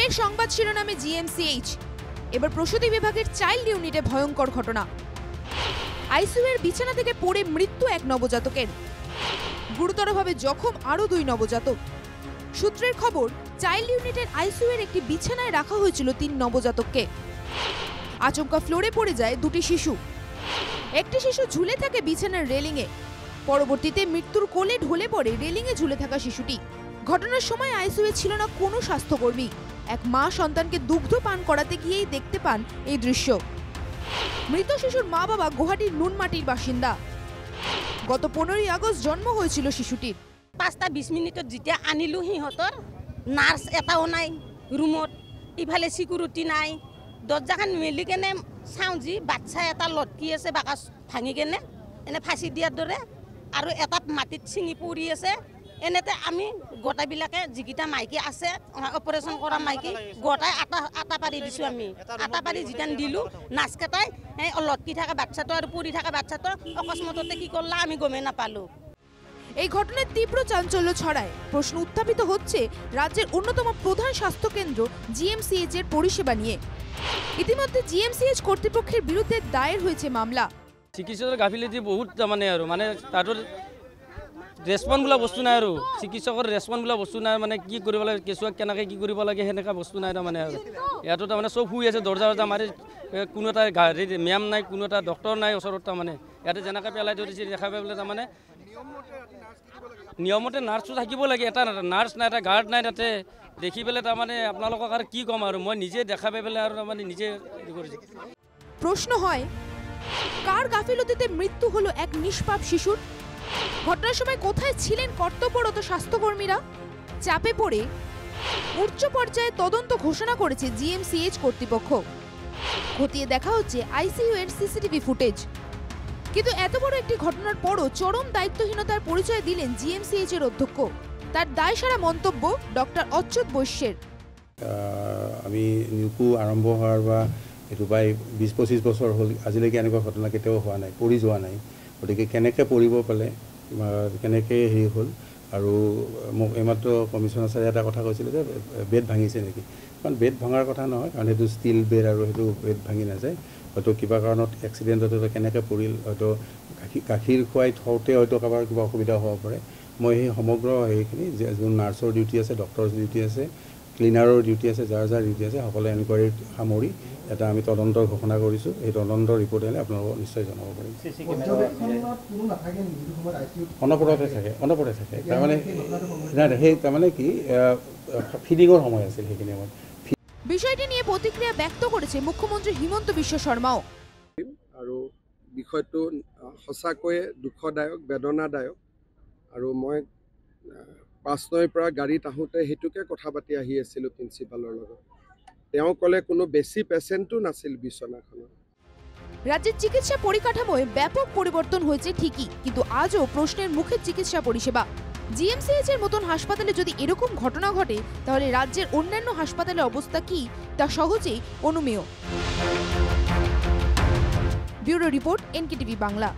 ফের সংবাদ শিরোনামে জিএমসিএইচ। এবার প্রসূতি বিভাগের চাইল্ড ইউনিটে ভয়ঙ্কর ঘটনা। আইসিইউর বিছানা থেকে পড়ে মৃত্যু এক নবজাতকের, গুরুতরভাবে জখম আরও 2 নবজাতক। সূত্রের খবর, চাইল্ড ইউনিটের আইসিইউর একটি বিছানায় রাখা হয়েছিল 3 নবজাতককে। আচমকা ফ্লোরে পড়ে যায় 2টি শিশু। একটি শিশু ঝুলে থাকে বিছানার রেলিংয়ে। পরবর্তীতে মৃত্যুর কোলে ঢলে পড়ে রেলিংয়ে ঝুলে থাকা শিশুটি। ঘটনার সময় আইসিইউয়ে ছিল না কোনো স্বাস্থ্যকর্মী। এক মা সন্তানকে দুগ্ধ পান করাতে গিয়েই দেখতে পান এই দৃশ্য। মৃত শিশুর মা বাবা গুয়াহাটির নুনমাটির বাসিন্দা। গত 15ই আগস্ট জন্ম হয়েছিল শিশুটির। 5টা 20 মিনিটত যেতিয়া আনিলো সিহঁতৰ নাৰ্ছ এটাও নাই ৰুমত, ইফালে সিকিউৰিটি নাই। দরজাখান মেলি কেনে চাওঁ যি বাচ্চা এটা লটকি আছে বাকাচ ভাঙি কেনে এনে ফাঁচি দিয়াৰ দৰে, আৰু এটা মাটিত ছিঙি পৰি আছে। এনেতে আমি গোটাবিলাকে যিকেইটা মাইকী আছে অপাৰেশ্যন কৰা মাইকী গোটাই আটা পাৰি দিছোঁ। আমি আটা পাৰি যেতিয়া দিলোঁ নাচকেইটাই সেই লটকি থকা বাচ্চাটো আৰু পৰি থকা বাচ্চাটো অকস্মাততে কি করলা আমি গমেই নাপালোঁ। এই ঘটনায় তীব্র চাঞ্চল্য ছড়ায়। প্রশ্ন উত্থাপিত হচ্ছে রাজ্যের অন্যতম প্রধান স্বাস্থ্যকেন্দ্র জিএমসিএইচ এর পরিষেবা নিয়ে। ইতিমধ্যে জিএমসিএইচ কর্তৃপক্ষের বিরুদ্ধে দায়ের হয়েছে মামলা। চিকিৎসকের গাফিলতি বহুত মানে তাদের রেসপন্স বোলা বস্তু নাই, আৰু চিকিৎসকৰ রেসপন্স বোলা বস্তু নাই। মানে কি কৰিব লাগে, কেঁচুৱাক কেনেকৈ কি কৰিব লাগে সেনেকুৱা বস্তু নাই। তাৰমানে আৰু ইয়াতো তাৰমানে চব শুই আছে, দৰ্জা মাৰি, কোনো এটা মেম নাই, কোনো এটা ডক্টৰ নাই ওচৰত। তাৰমানে ইয়াতে যেনেকৈ পেলাই থৈ দিছে দেখা পাই বোলে তাৰমানে নিয়মতে নাৰ্ছটো থাকিব লাগে। এটা নাৰ্ছ নাই, এটা গাৰ্ড নাই তাতে। দেখি পেলাই তাৰমানে আপোনালোকক আৰু কি ক'ম, আৰু মই নিজে দেখা পাই পেলাই আৰু তাৰমানে নিজে হেৰি কৰিছোঁ। প্রশ্ন হয়, কার গাফিলতিতে মৃত্যু হলো এক নিষ্পাপ শিশুর? ঘটনার সময় কোথায় ছিলেন কর্তব্যরত স্বাস্থ্যকর্মীরা? চাপে পড়ে উচ্চ পর্যায়ে তদন্ত ঘোষণা করেছে জিএমসিএইচ কর্তৃপক্ষ। খতিয়ে দেখা হচ্ছে আইসিইউ এর সিসিটিভি ফুটেজ। কিন্তু এত বড় একটি ঘটনার পরও চরম দায়িত্বহীনতার পরিচয় দিলেন জিএমসিএইচ এর অধ্যক্ষ। তার দায়সারা মন্তব্য ডক্টর অচ্যুত বৈশ্যের। আমি নিউকু আৰম্ভ হোৱাৰ বা এইটো প্ৰায় 20-25 বছৰ হ'ল, আজিলৈকে এনেকুৱা ঘটনা কেতিয়াও হোৱা নাই, পৰি যোৱা নাই। গতিকে কেনেকৈ পৰিব পালে, কেনেকৈ হেৰি হ'ল। আৰু মোক এইমাত্ৰ কমিশ্যনাৰ ছাৰে এটা কথা কৈছিলে যে বেড ভাঙিছে নেকি। কাৰণ বেড ভঙাৰ কথা নহয়, কাৰণ সেইটো ষ্টিল বেড আৰু সেইটো বেড ভাঙি নাযায়। হয়তো কিবা কাৰণত এক্সিডেণ্টত কেনেকৈ পৰিল, হয়তো গাখীৰ খুৱাই থওঁতে হয়তো কাৰোবাৰ কিবা অসুবিধা হ'ব পাৰে। মই সেই সমগ্ৰ সেইখিনি যোন নাৰ্ছৰ ডিউটি আছে, ডক্টৰৰ ডিউটি আছে, ক্লিনাৰৰ ডিউটি আছে, যাৰ যাৰ ডিউটি আছে সকলোৱে এনকুৱাৰীত সামৰি এটা আমি তদন্তৰ ঘোষণা কৰিছোঁ। এই তদন্তৰ ৰিপৰ্ট আহিলে আপোনালোকক নিশ্চয় জনাব পাৰিম। অনবৰতে থাকে তাৰমানে সেই তাৰমানে কি ফিডিঙৰ সময় আছিল সেইখিনি সময়ত। বিষয়টি নিয়ে প্রতিক্রিয়া ব্যক্ত করেছে মুখ্যমন্ত্রী হিমন্ত বিশ্ব শর্মাও। আৰু বিষয়টো সঁচাকৈয়ে দুখদায়ক, বেদনাদায়ক। আৰু মই 5-9ৰ পৰা গাড়ীত আহোঁতে সেইটোকে কথা পাতি আহি আছিলোঁ প্ৰিন্সিপালৰ লগত। তেওঁ ক'লে কোনো বেছি পেচেণ্টো নাছিল বিছনাখনত। রাজ্যের চিকিৎসা পরিকাঠামোয় ব্যাপক পরিবর্তন হয়েছে ঠিকই, কিন্তু আজও প্রশ্নের মুখে চিকিৎসা পরিষেবা। জিএমসিএইচ এর মতন হাসপাতালে যদি এরকম ঘটনা ঘটে, তাহলে রাজ্যের অন্যান্য হাসপাতালের অবস্থা কি তা সহজেই অনুমেয়। Bureau report, NKTV Bangla.